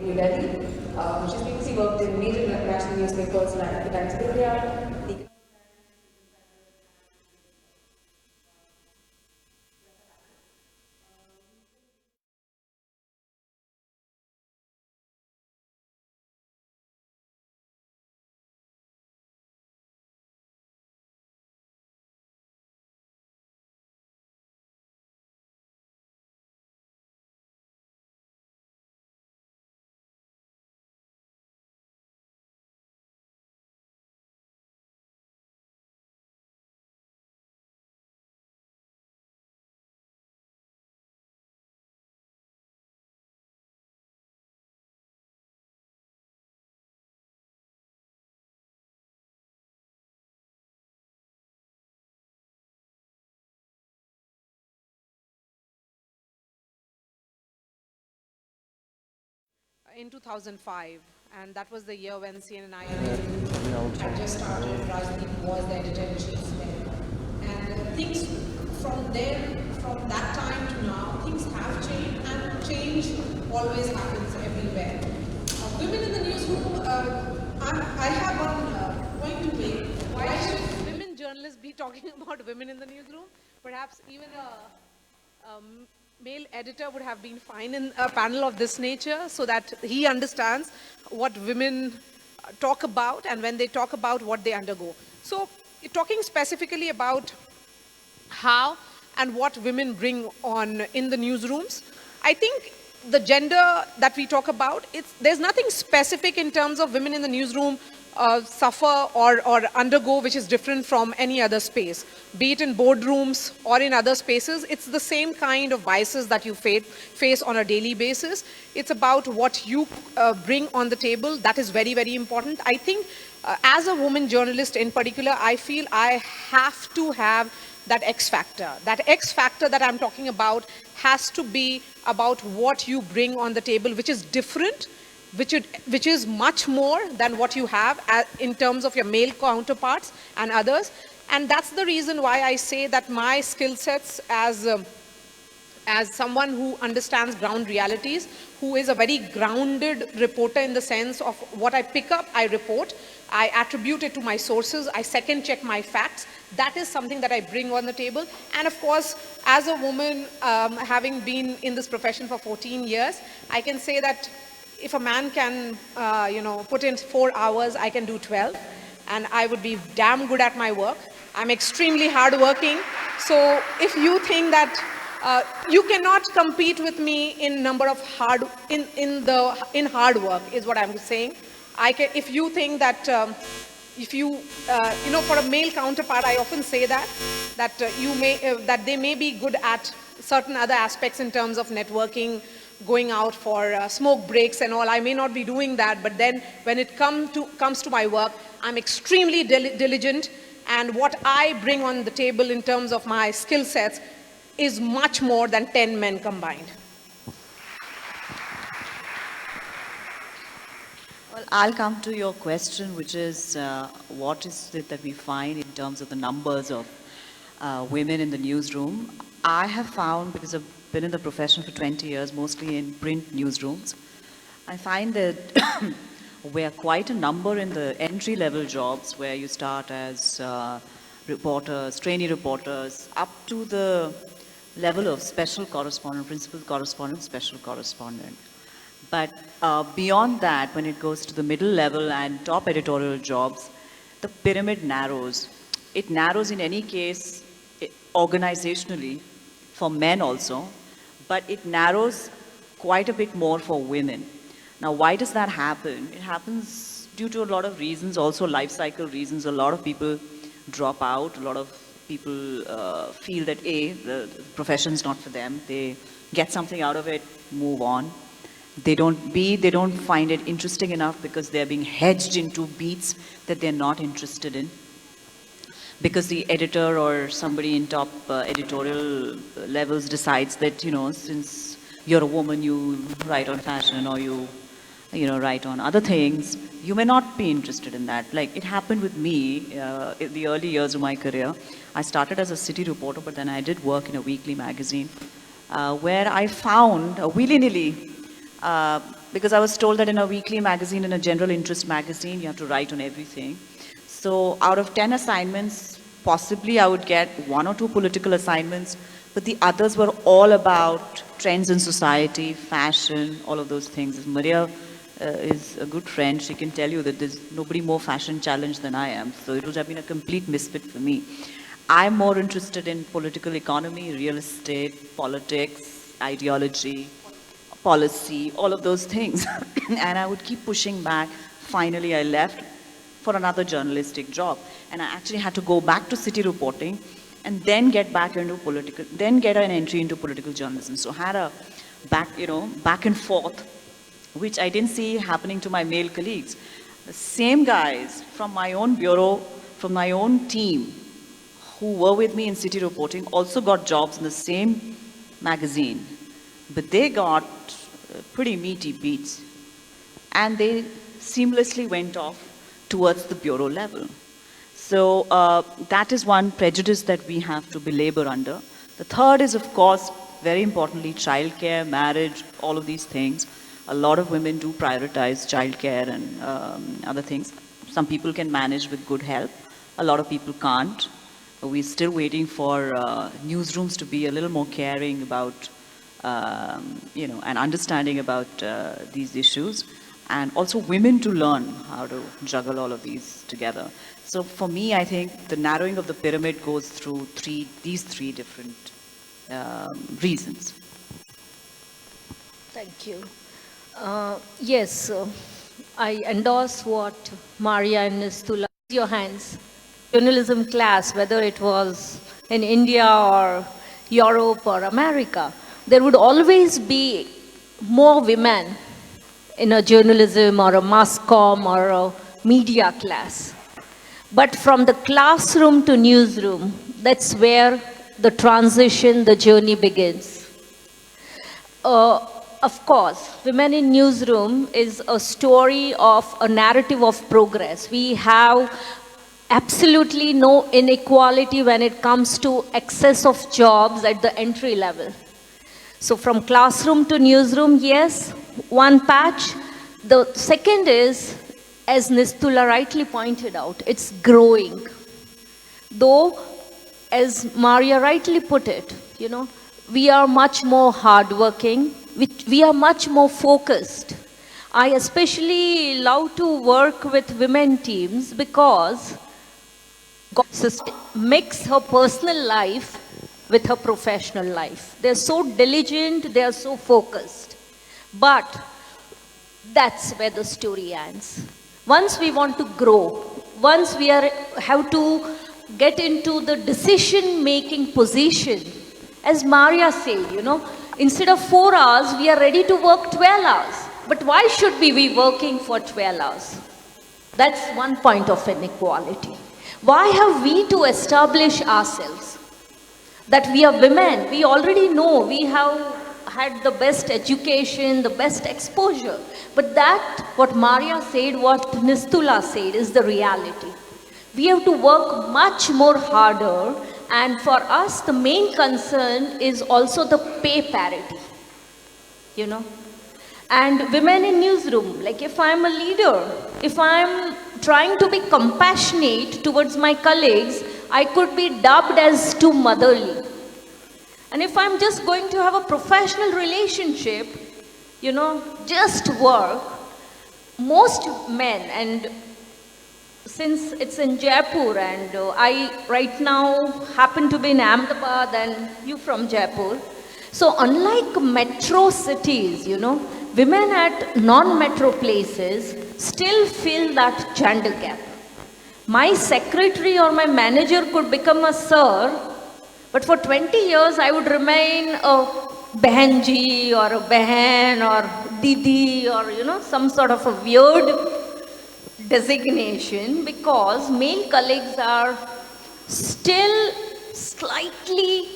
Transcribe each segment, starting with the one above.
New Delhi. She's previously worked in major national newspapers like the Times of India, the in 2005, and that was the year when CNNI had just started. Rajdeep was the editor-in-chief then. And things from there, from that time to now, things have changed, and change always happens everywhere. Women in the newsroom, I have one point to make. Why should women journalists be talking about women in the newsroom? Perhaps even a male editor would have been fine in a panel of this nature, so that he understands what women talk about, and when they talk about what they undergo. So talking specifically about how and what women bring on in the newsrooms, I think the gender that we talk about, there's nothing specific in terms of women in the newsroom suffer or undergo which is different from any other space. Be it in boardrooms or in other spaces, it's the same kind of biases that you face on a daily basis. It's about what you bring on the table. That is very, very important. I think as a woman journalist in particular, I feel I have to have that X factor. That X factor that I'm talking about has to be about what you bring on the table, which is different, which is much more than what you have in terms of your male counterparts and others. And that's the reason why I say that my skill sets as someone who understands ground realities, who is a very grounded reporter in the sense of what I pick up, I report, I attribute it to my sources, I second check my facts. That is something that I bring on the table. And of course, as a woman, having been in this profession for 14 years, I can say that if a man can, put in 4 hours, I can do 12. And I would be damn good at my work. I'm extremely hardworking. So if you think that you cannot compete with me in number of hard work, is what I'm saying. If you think that for a male counterpart, I often say that they may be good at certain other aspects in terms of networking, going out for smoke breaks and all. I may not be doing that, but then when it comes to my work, I'm extremely diligent, and what I bring on the table in terms of my skill sets is much more than 10 men combined. Well, I'll come to your question, which is what is it that we find in terms of the numbers of women in the newsroom. I have found, because I've been in the profession for 20 years, mostly in print newsrooms, I find that we're quite a number in the entry-level jobs where you start as reporters, trainee reporters, up to the level of special correspondent, principal correspondent, special correspondent. But beyond that, when it goes to the middle level and top editorial jobs, the pyramid narrows. It narrows in any case organizationally for men also, but it narrows quite a bit more for women. Now, why does that happen? It happens due to a lot of reasons, also life cycle reasons. A lot of people drop out. A lot of people feel that the profession's not for them. They get something out of it, move on. They don't find it interesting enough because they're being hedged into beats that they're not interested in. Because the editor or somebody in top editorial levels decides that, since you're a woman, you write on fashion, or you write on other things, you may not be interested in that. Like it happened with me in the early years of my career. I started as a city reporter, but then I did work in a weekly magazine where I found willy-nilly, because I was told that in a weekly magazine, in a general interest magazine, you have to write on everything. So out of 10 assignments, possibly I would get 1 or 2 political assignments, but the others were all about trends in society, fashion, all of those things. Marya is a good friend. She can tell you that there's nobody more fashion challenged than I am. So it would have been a complete misfit for me. I'm more interested in political economy, real estate, politics, ideology, policy, all of those things. And I would keep pushing back. Finally, I left for another journalistic job. And I actually had to go back to city reporting and then get back into political, then get an entry into political journalism. So I had a back and forth, which I didn't see happening to my male colleagues. The same guys from my own bureau, from my own team, who were with me in city reporting, also got jobs in the same magazine. But they got pretty meaty beats. And they seamlessly went off towards the bureau level. So that is one prejudice that we have to belabor under. The third is, of course, very importantly, childcare, marriage, all of these things. A lot of women do prioritize childcare and other things. Some people can manage with good help. A lot of people can't. We're still waiting for newsrooms to be a little more caring about, and understanding about these issues. And also women to learn how to juggle all of these together. So for me, I think the narrowing of the pyramid goes through these three different reasons. Thank you. Yes, I endorse what Marya and Nisthula. Your hands. Journalism class, whether it was in India or Europe or America, there would always be more women in a journalism or a mass comm or a media class. But from the classroom to newsroom, that's where the transition, the journey begins. Of course, Women in Newsroom is a story of a narrative of progress. We have absolutely no inequality when it comes to excess of jobs at the entry level. So from classroom to newsroom, yes, one patch. The second is, as Nisthula rightly pointed out, it's growing. Though, as Marya rightly put it, we are much more hardworking, we are much more focused. I especially love to work with women teams because God mix her personal life with her professional life. They're so diligent, they're so focused. But that's where the story ends. Once we want to grow, once we have to get into the decision-making position, as Marya said, instead of 4 hours, we are ready to work 12 hours. But why should we be working for 12 hours? That's one point of inequality. Why have we to establish ourselves? That we are women, we already know, we have had the best education, the best exposure. But that, what Marya said, what Nisthula said, is the reality. We have to work much more harder, and for us, the main concern is also the pay parity. And women in newsroom, like if I'm a leader, if I'm trying to be compassionate towards my colleagues, I could be dubbed as too motherly. And if I'm just going to have a professional relationship, just work, most men, and since it's in Jaipur and I right now happen to be in Ahmedabad and you from Jaipur, so unlike metro cities, women at non-metro places still feel that gender gap. My secretary or my manager could become a sir, but for 20 years I would remain a behenji or a behen or didi or some sort of a weird designation, because male colleagues are still slightly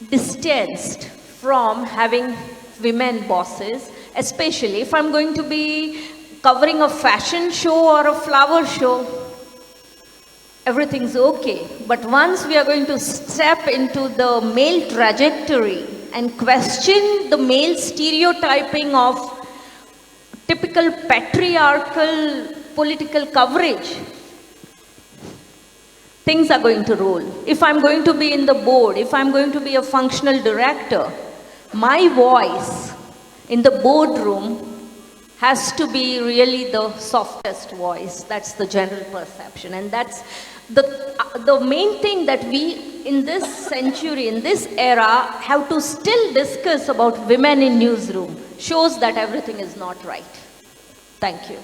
distanced from having women bosses, especially if I'm going to be covering a fashion show or a flower show. Everything's okay. But once we are going to step into the male trajectory and question the male stereotyping of typical patriarchal political coverage, things are going to roll. If I'm going to be in the board, if I'm going to be a functional director, my voice in the boardroom has to be really the softest voice. That's the general perception. And that's the main thing that we, in this century, in this era, have to still discuss about women in newsroom. Shows that everything is not right. Thank you.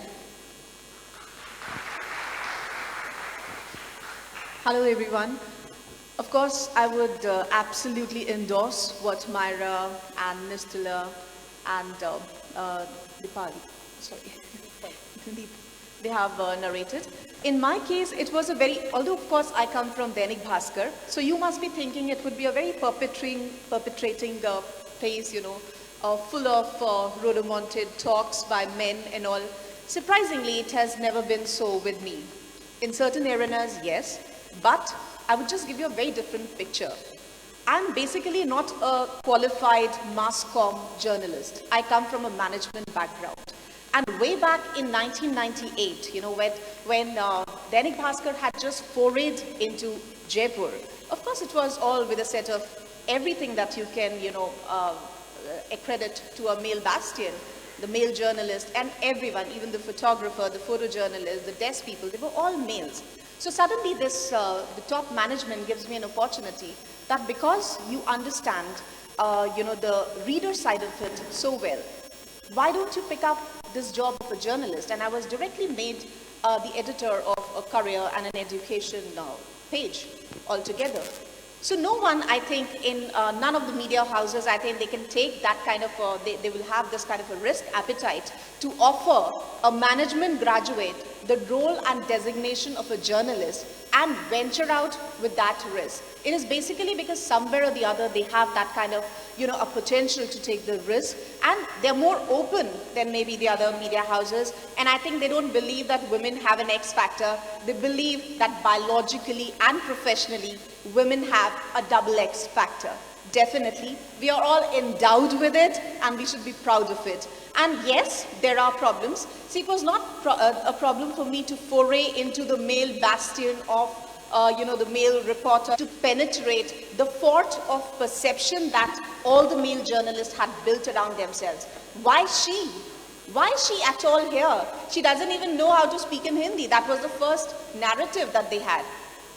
Hello everyone. Of course, I would absolutely endorse what Marya and Nisthula and Deepali, they have narrated. In my case, it was a very, although of course I come from Dainik Bhaskar, so you must be thinking it would be a very perpetrating place, you know, full of rhodomontade talks by men and all. Surprisingly, it has never been so with me. In certain arenas, yes, but I would just give you a very different picture. I'm basically not a qualified mass comm journalist. I come from a management background. And way back in 1998, you know, when Dainik Bhaskar had just forayed into Jaipur, of course it was all with a set of everything that you can, you know, accredit to a male bastion, the male journalist and everyone, even the photographer, the photojournalist, the desk people, they were all males. So suddenly this, the top management gives me an opportunity that because you understand, you know, the reader side of it so well, why don't you pick up this job of a journalist? And I was directly made the editor of a career and an education page altogether. So no one, I think, in none of the media houses, I think they can take that kind of, they will have this kind of a risk appetite to offer a management graduate the role and designation of a journalist and venture out with that risk. It is basically because somewhere or the other they have that kind of, you know, a potential to take the risk, and they're more open than maybe the other media houses. And I think they don't believe that women have an X factor. They believe that biologically and professionally, women have a double X factor. Definitely, we are all endowed with it and we should be proud of it. And yes, there are problems. See, it was not a problem for me to foray into the male bastion of, you know, the male reporter, to penetrate the fort of perception that all the male journalists had built around themselves. Why she? Why is she at all here? She doesn't even know how to speak in Hindi. That was the first narrative that they had.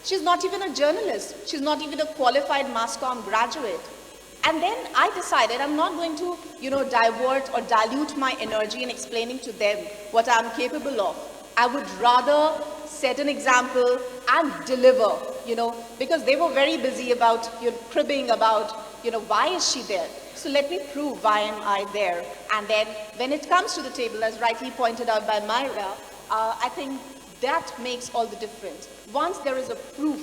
She's not even a journalist. She's not even a qualified mass comm graduate. And then I decided I'm not going to, you know, divert or dilute my energy in explaining to them what I'm capable of. I would rather set an example and deliver, you know, because they were very busy about, you know, cribbing about, you know, why is she there? So let me prove why am I there. And then when it comes to the table, as rightly pointed out by Marya, I think that makes all the difference. Once there is a proof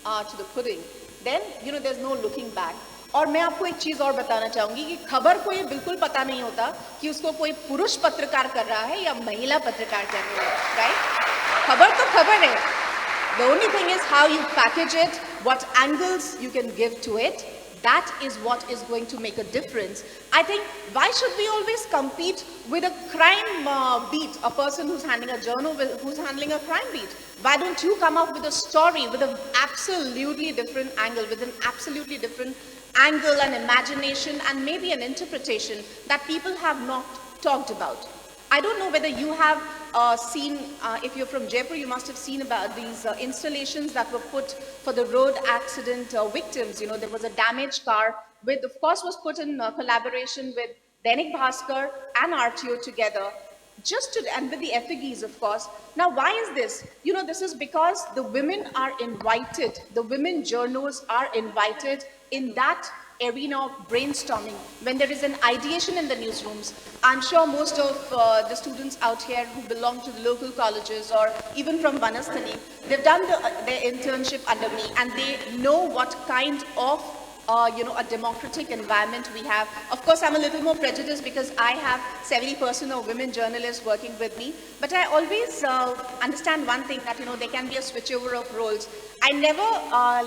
to the pudding, then, you know, there's no looking back. और मैं आपको एक चीज और बताना चाहूंगी कि खबर को ये बिल्कुल पता नहीं होता कि उसको कोई पुरुष पत्रकार कर रहा है या महिला पत्रकार कर रही है, राइट? खबर तो खबर है. The only thing is how you package it, what angles you can give to it. That is what is going to make a difference. I think, why should we always compete with a crime beat, a person who's handling a journal, who's handling a crime beat? Why don't you come up with a story with an absolutely different angle, with an absolutely different angle and imagination and maybe an interpretation that people have not talked about? I don't know whether you have seen, if you're from Jaipur, you must have seen about these installations that were put for the road accident victims. You know, there was a damaged car, with, of course, was put in collaboration with Dainik Bhaskar and RTO together, just to, and with the effigies, of course. Now, why is this? You know, this is because the women are invited, the women journos are invited in that arena of brainstorming. When there is an ideation in the newsrooms, I'm sure most of the students out here who belong to the local colleges or even from Vanasthani, they've done their internship under me and they know what kind of you know, a democratic environment we have. Of course, I'm a little more prejudiced because I have 70% of women journalists working with me. But I always understand one thing, that, you know, there can be a switchover of roles. I never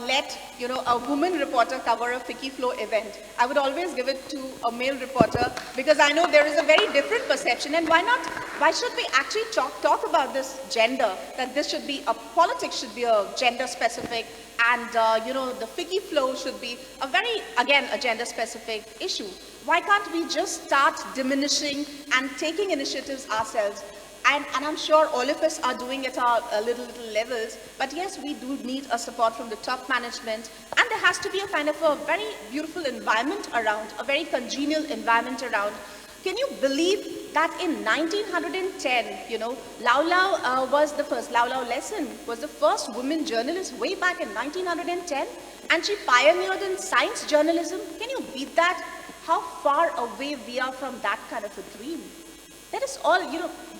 let, a woman reporter cover a Ficky Flow event. I would always give it to a male reporter because I know there is a very different perception. And why should we actually talk about this gender, that this should be, politics should be a gender specific, and, the Ficky Flow should be a gender specific issue. Why can't we just start diminishing and taking initiatives ourselves? And I'm sure all of us are doing it at our little levels, but yes, we do need a support from the top management, and there has to be a kind of a very beautiful environment around, a very congenial environment around. Can you believe that in 1910, Lau Lau was the first, Lau Lau Lesson was the first woman journalist way back in 1910, and she pioneered in science journalism. Can you beat that? How far away we are from that kind of a dream. Let us all,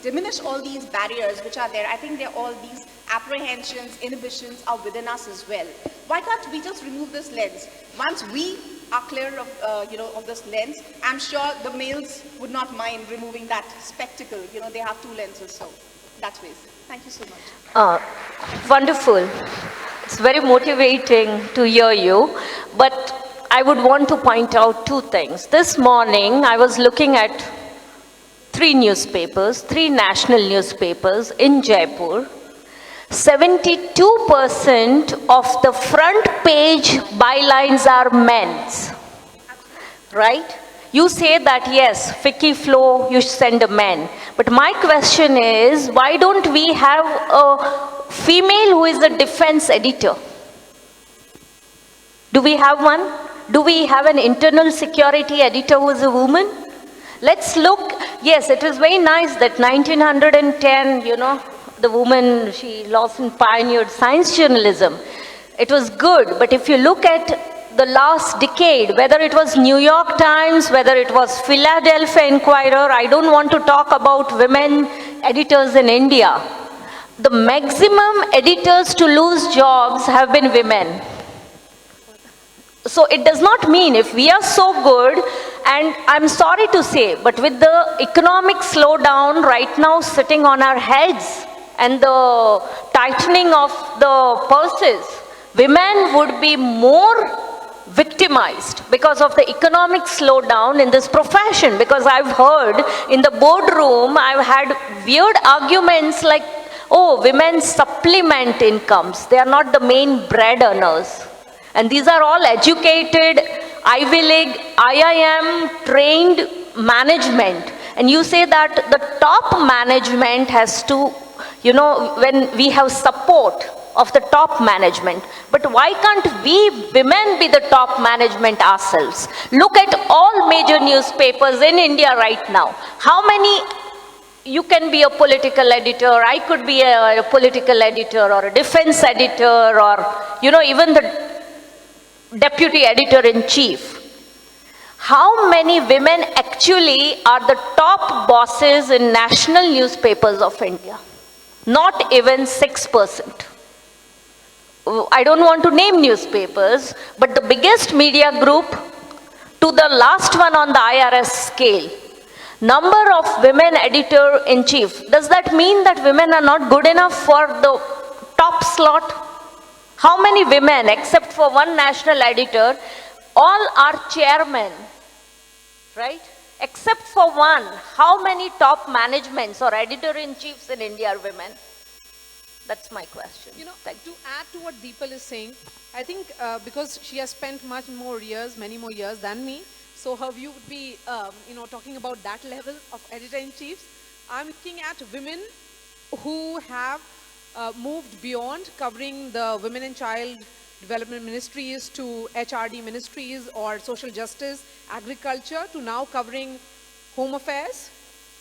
diminish all these barriers which are there. I think all these apprehensions, inhibitions are within us as well. Why can't we just remove this lens? Once we are clear of, of this lens, I'm sure the males would not mind removing that spectacle. They have two lenses, so that's ways. Thank you so much. Wonderful. It's very motivating to hear you, but I would want to point out two things. This morning, I was looking at three national newspapers in Jaipur. 72% of the front page bylines are men's, right? You say that, yes, Ficky Flow, you send a man. But my question is, why don't we have a female who is a defense editor? Do we have one? Do we have an internal security editor who is a woman? Let's look, yes, it is very nice that 1910, the woman, she lost and pioneered science journalism. It was good, but if you look at the last decade, whether it was New York Times, whether it was Philadelphia Inquirer, I don't want to talk about women editors in India. The maximum editors to lose jobs have been women. So it does not mean if we are so good, and I'm sorry to say, but with the economic slowdown right now sitting on our heads and the tightening of the purses, women would be more victimized because of the economic slowdown in this profession. Because I've heard in the boardroom, I've had weird arguments like, oh, women supplement incomes. They are not the main bread earners. And these are all educated, Ivy League, IIM trained management. And you say that the top management has to, when we have support of the top management. But why can't we women be the top management ourselves? Look at all major newspapers in India right now. How many, you can be a political editor, I could be a political editor or a defense editor, or, even the deputy editor-in-chief. How many women actually are the top bosses in national newspapers of India? Not even 6%. I don't want to name newspapers, but the biggest media group to the last one on the IRS scale, number of women editor-in-chief. Does that mean that women are not good enough for the top slot? How many women, except for one national editor, all are chairmen, right? Except for one, how many top managements or editor-in-chiefs in India are women? That's my question. To add to what Deepali is saying, I think because she has spent many more years than me, so her view would be, talking about that level of editor-in-chiefs. I'm looking at women who have moved beyond covering the women and child development ministries to HRD ministries or social justice, agriculture, to now covering home affairs,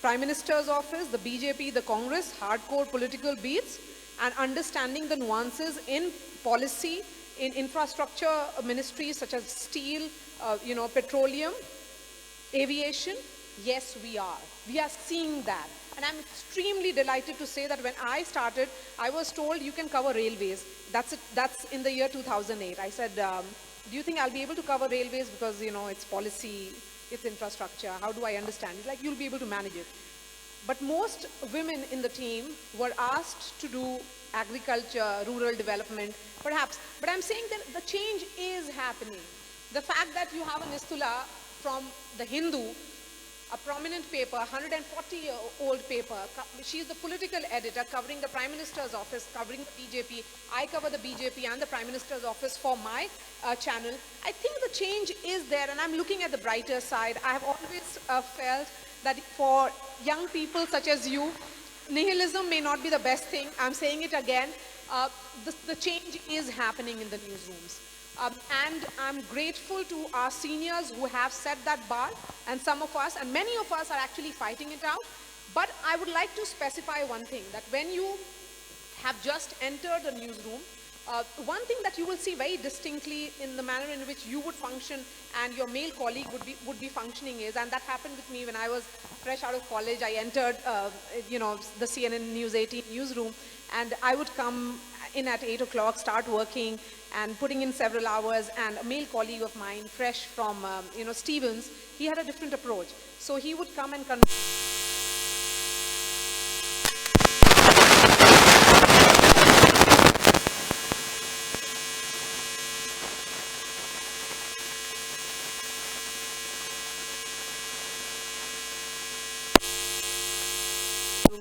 prime minister's office, the BJP, the Congress, hardcore political beats, and understanding the nuances in policy, in infrastructure ministries such as steel, petroleum, aviation. Yes, we are. We are seeing that. And I'm extremely delighted to say that when I started, I was told you can cover railways. That's in the year 2008. I said, do you think I'll be able to cover railways? Because, it's policy, it's infrastructure. How do I understand? He's like, you'll be able to manage it. but most women in the team were asked to do agriculture, rural development, perhaps. But I'm saying that the change is happening. The fact that you have a Nisthula from the Hindu, a prominent paper, 140-year-old paper. She's the political editor covering the Prime Minister's office, covering the BJP. I cover the BJP and the Prime Minister's office for my channel. I think the change is there, and I'm looking at the brighter side. I have always felt that for young people such as you, nihilism may not be the best thing. I'm saying it again. The change is happening in the newsrooms. And I'm grateful to our seniors who have set that bar, and some of us, and many of us are actually fighting it out. But I would like to specify one thing, that when you have just entered the newsroom, one thing that you will see very distinctly in the manner in which you would function and your male colleague would be functioning is, and that happened with me when I was fresh out of college. I entered, the CNN News 18 newsroom, and I would come in at 8 o'clock, start working and putting in several hours, and a male colleague of mine, fresh from, Stevens, he had a different approach. So he would come and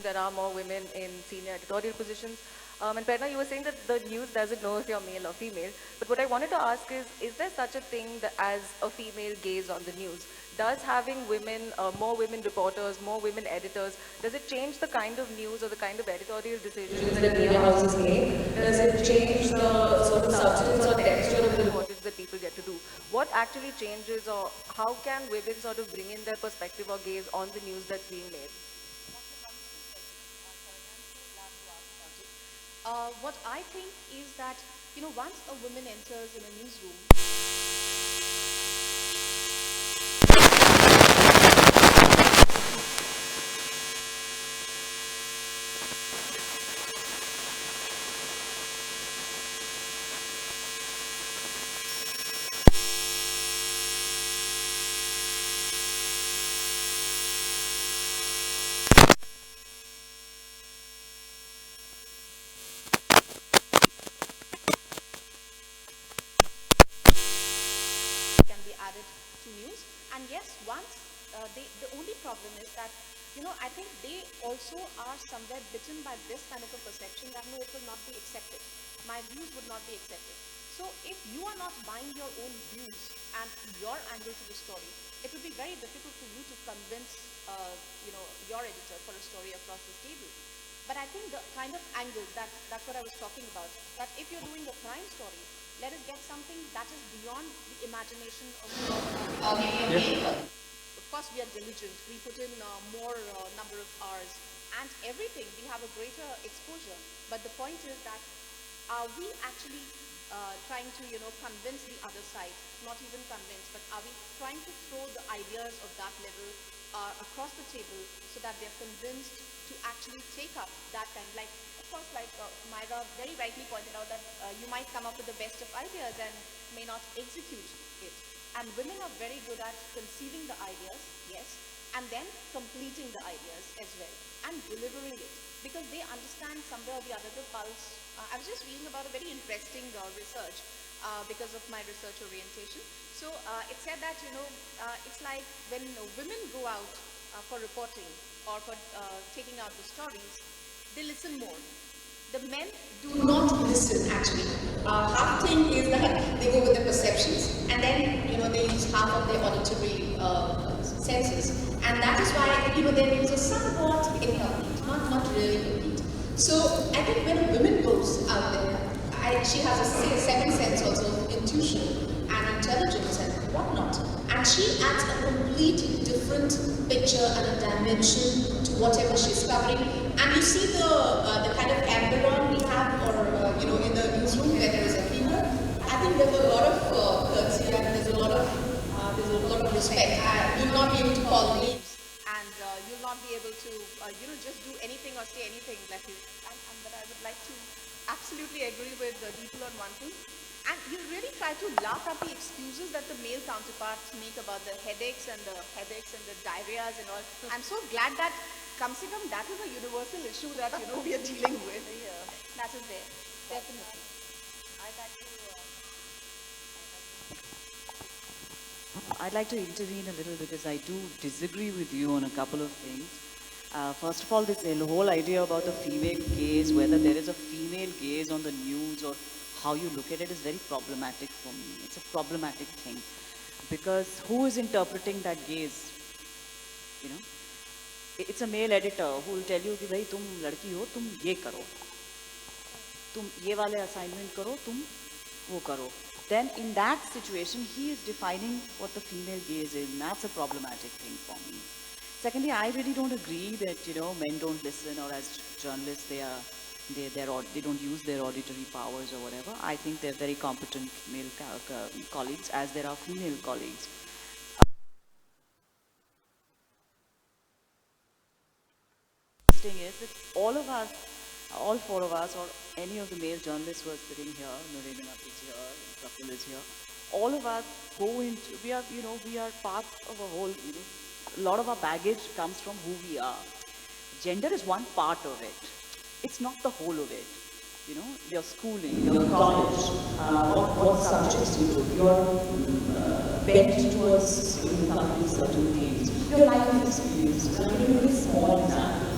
there are more women in senior editorial positions. And Prerna, you were saying that the news doesn't know if you're male or female. But what I wanted to ask is there such a thing that as a female gaze on the news? Does having women, more women reporters, more women editors, does it change the kind of news or the kind of editorial decisions that the media houses make? Does it change the sort of substance or texture of the reportage that people get to do? What actually changes, or how can women sort of bring in their perspective or gaze on the news that's being made? What I think is that, once a woman enters in a newsroom, and yes, once the only problem is that, I think they also are somewhere bitten by this kind of a perception that no, it will not be accepted. My views would not be accepted. So if you are not buying your own views and your angle to the story, it will be very difficult for you to convince, your editor for a story across this table. But I think the kind of angle, that's what I was talking about, that if you're doing a crime story, let us get something that is beyond the imagination of Of course, we are diligent. We put in more number of hours and everything. We have a greater exposure. But the point is that are we actually trying to, convince the other side? Not even convince, but are we trying to throw the ideas of that level across the table so that they're convinced to actually take up that kind of, like, of course, like Marya very rightly pointed out that you might come up with the best of ideas and may not execute it. And women are very good at conceiving the ideas, yes, and then completing the ideas as well and delivering it because they understand somewhere or the other the pulse. I was just reading about a very interesting research because of my research orientation. So it said that, it's like when women go out for reporting or for taking out the stories, they listen more. The men do not listen, actually. Half thing is that they go with the perceptions and then, they use half of their auditory senses. And that is why, their news is somewhat incomplete, not really complete. So I think when a woman goes out there, she has a second sense also of intuition and intelligence and whatnot. And she adds a complete different picture and a dimension to whatever she's covering. And you see the kind of environment we have, or in the newsroom where there is a cleaner. I think there's a lot of courtesy and there's a lot of respect. You'll not be able to call names, and you'll not be able to just do anything or say anything like you. But I would like to absolutely agree with Deepali on one thing. And you really try to laugh at the excuses that the male counterparts make about the headaches and the diarrheas and all. I'm so glad that Come se come, that is a universal issue that, we are dealing with. Yeah. That is there, definitely. I'd like to intervene a little because I do disagree with you on a couple of things. First of all, this whole idea about the female gaze, whether there is a female gaze on the news or how you look at it, is very problematic for me. It's a problematic thing because who is interpreting that gaze? You know, it's a male editor who will tell you कि भाई तुम लड़की हो, तुम ये करो, तुम ये वाले assignment करो, तुम वो करो. Then in that situation, he is defining what the female gaze is, and that's a problematic thing for me. Secondly, I really don't agree that, men don't listen, or as journalists, they don't use their auditory powers or whatever. I think they're very competent male colleagues, as there are female colleagues. Thing is that all four of us, or any of the male journalists who are sitting here, Narendra is here, Shakil is here, all of us go into, we are part of a whole, a lot of our baggage comes from who we are. Gender is one part of it. It's not the whole of it. Your schooling, your college, what subjects you do, your bent towards covering certain things, your life experiences. I'm going to give you a small example.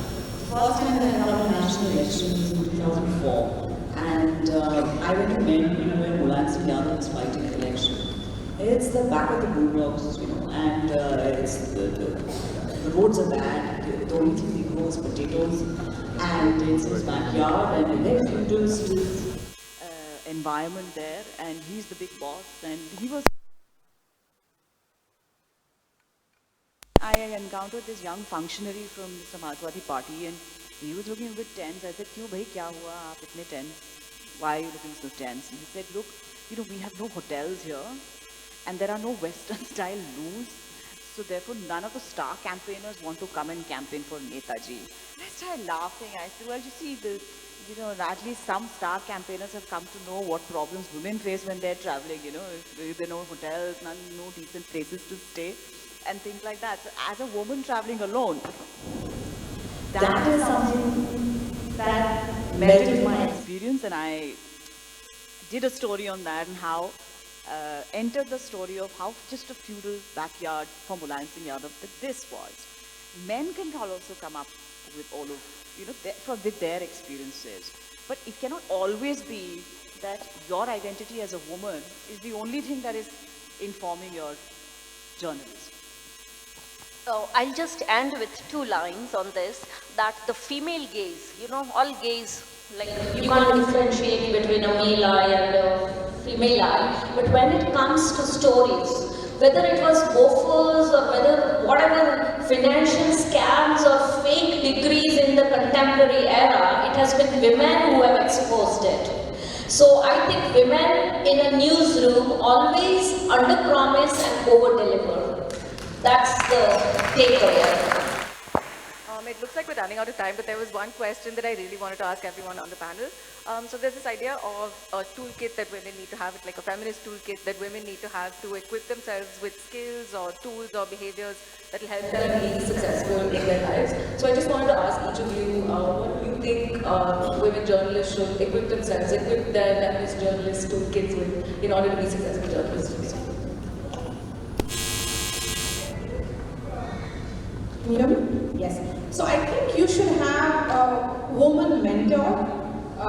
First time that I held a national election was in 2004, and I went to men, where Mulayam Singh Yadav was fighting the election. It's the back of the boondocks, and it's the roads are bad. The only thing we grow is potatoes, and it's his backyard, and they're feudals to environment there, and he's the big boss, and he was. I encountered this young functionary from the Samajwadi Party, and he was looking a bit tense. I said, "Kyun bhai, kya hua? Aap itne tense? Why are you looking so tense?" And he said, "Look, we have no hotels here, and there are no Western-style loos, so therefore none of the star campaigners want to come and campaign for Netaji." I started laughing. I said, "Well, you see, at least some star campaigners have come to know what problems women face when they're traveling. If there are no hotels, no decent places to stay, and things like that. So as a woman traveling alone, that is something that melted my experience, and I did a story on that and how entered the story of how just a feudal backyard for Mulayam Singh Yadav that this was. Men can also come up with all of, with their experiences, but it cannot always be that your identity as a woman is the only thing that is informing your journalism. So I'll just end with 2 lines on this, that the female gaze, all gaze, like you can't differentiate between a male eye and a female eye, but when it comes to stories, whether it was gophers or whether whatever financial scams or fake degrees in the contemporary era, it has been women who have exposed it. So I think women in a newsroom always under-promise and over-deliver. That's the takeaway. It looks like we're running out of time, but there was one question that I really wanted to ask everyone on the panel. So there's this idea of a toolkit that women need to have, like a feminist toolkit that women need to have to equip themselves with skills or tools or behaviors that will help them be successful in their lives. So I just wanted to ask each of you, what do you think women journalists should equip themselves, equip their feminist journalists toolkits with in order to be successful journalists? Yes. So I think you should have a woman mentor,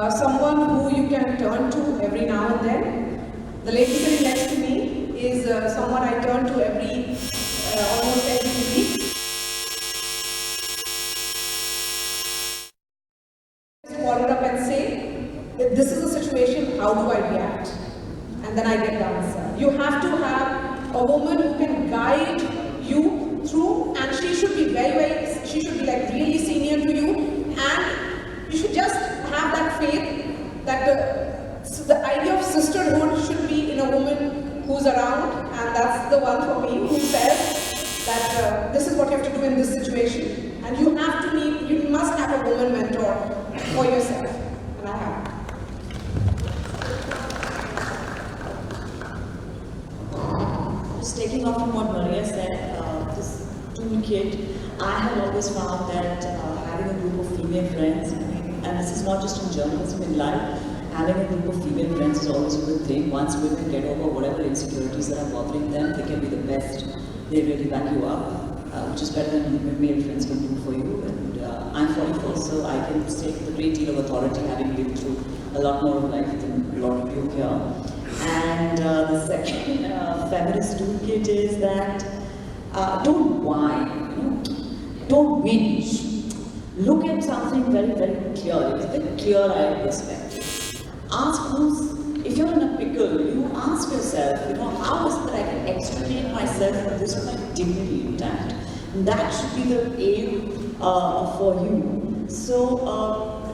someone who you can turn to every now and then. The lady sitting next to me is someone I turn to almost every week. Call it up and say, if this is a situation, how do I react? And then I get the answer. You have to have a woman who can guide you through, and she should be she should be like really senior to you, and you should just have that faith that the idea of sisterhood should be in a woman who's around, and that's the one for me who says that this is what you have to do in this situation, and you must have a woman mentor for yourself, and I have. Just taking off from what Marya said, this toolkit, I have always found that having a group of female friends, and this is not just in journalism, in life, having a group of female friends is always a good thing. Once women get over whatever insecurities that are bothering them, they can be the best. They really back you up, which is better than male friends can do for you. And I'm 44, so I can take a great deal of authority, having lived through a lot more of life than a lot of you here. And the second feminist toolkit is that don't whine, don't whinge. Look at something very, very clear. It's a very clear-eyed perspective. Ask if you're in a pickle, you ask yourself, how is it that I can extricate myself from this with my dignity intact? And that should be the aim for you. So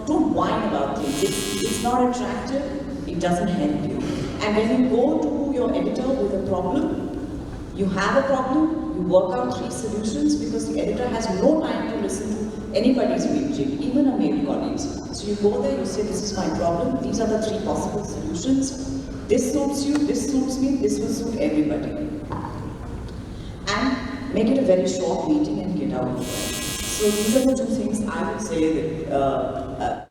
don't whine about things. It's not attractive. It doesn't help you. And when you go to your editor with a problem, you have a problem, you work out 3 solutions because the editor has no time to listen to anybody's whinging, even a male colleagues. So you go there, you say, this is my problem, these are the 3 possible solutions. This suits you, this suits me, this will suit everybody. And make it a very short meeting and get out of there. So these are the 2 things I would say that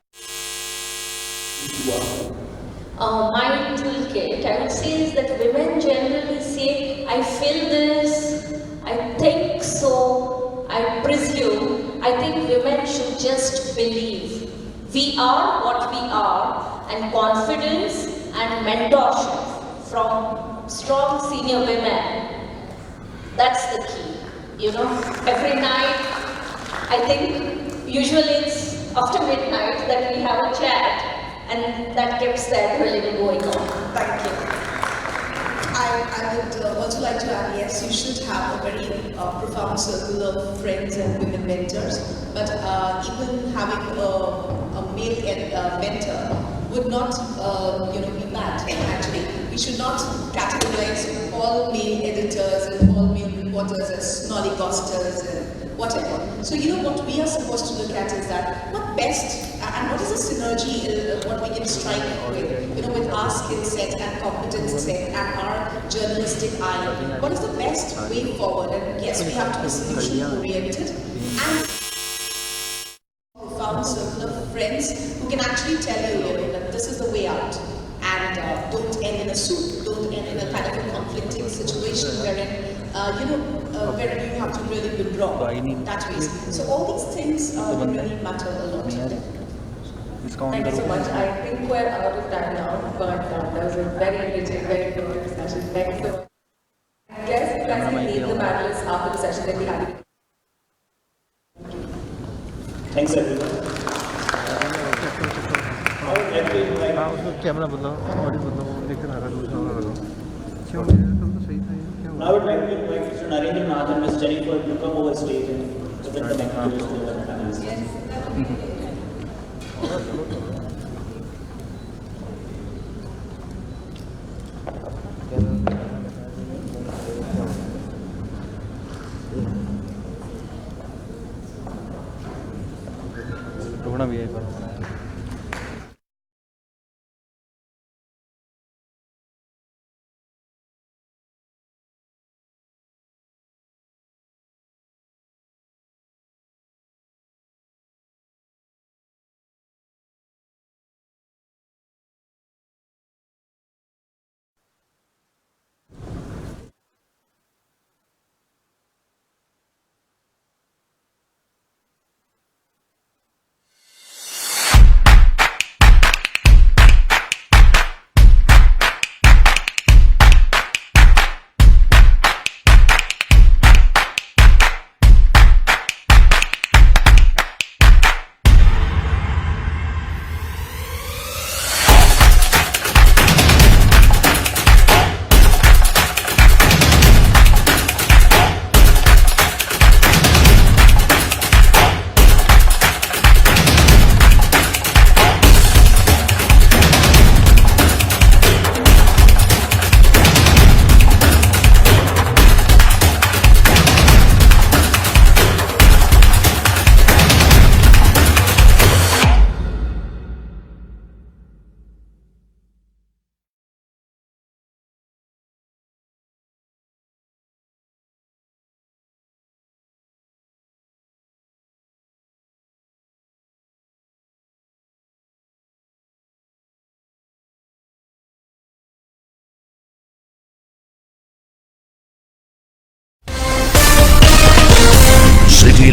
My toolkit, I would say, is that women generally say, I feel this, I think so, I presume. I think women should just believe. We are what we are, and confidence and mentorship from strong senior women, that's the key. Every night, I think, usually it's after midnight that we have a chat, and that keeps the adrenaline going on. Thank you. I would also like to add, yes, you should have a very profound circle of friends and women mentors, but even having a male mentor would not be bad, actually. We should not categorize all male editors and all male reporters as snollygosters and whatever. So what we are supposed to look at is that what best and what is the synergy what we can strike with our skill set and competence set and our journalistic eye. What is the best way forward? And yes, we have to be solution oriented and found circle of friends who can actually tell you that this is the way out. And don't end in a suit, don't end in a kind of a conflicting situation wherein where you have to really withdraw that way. So all these things really matter a lot. Thank you so much. I think we're out of time now, but that was a very enriching, very good discussion. Thank you so much. I guess you guys can name the panelists after the session that we had. Thanks everyone. I would like to invite Mr. Narendranath and Ms. Jennifer to come over stage and present the next to the panelists. भी है।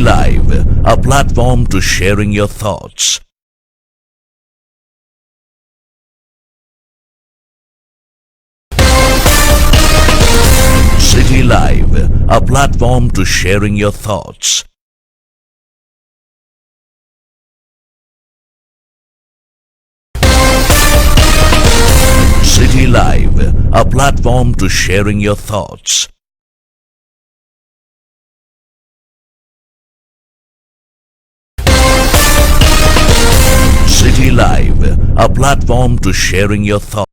Live, a platform to sharing your thoughts. City Live, a platform to sharing your thoughts. City Live, a platform to sharing your thoughts. City Live, a platform to sharing your thoughts.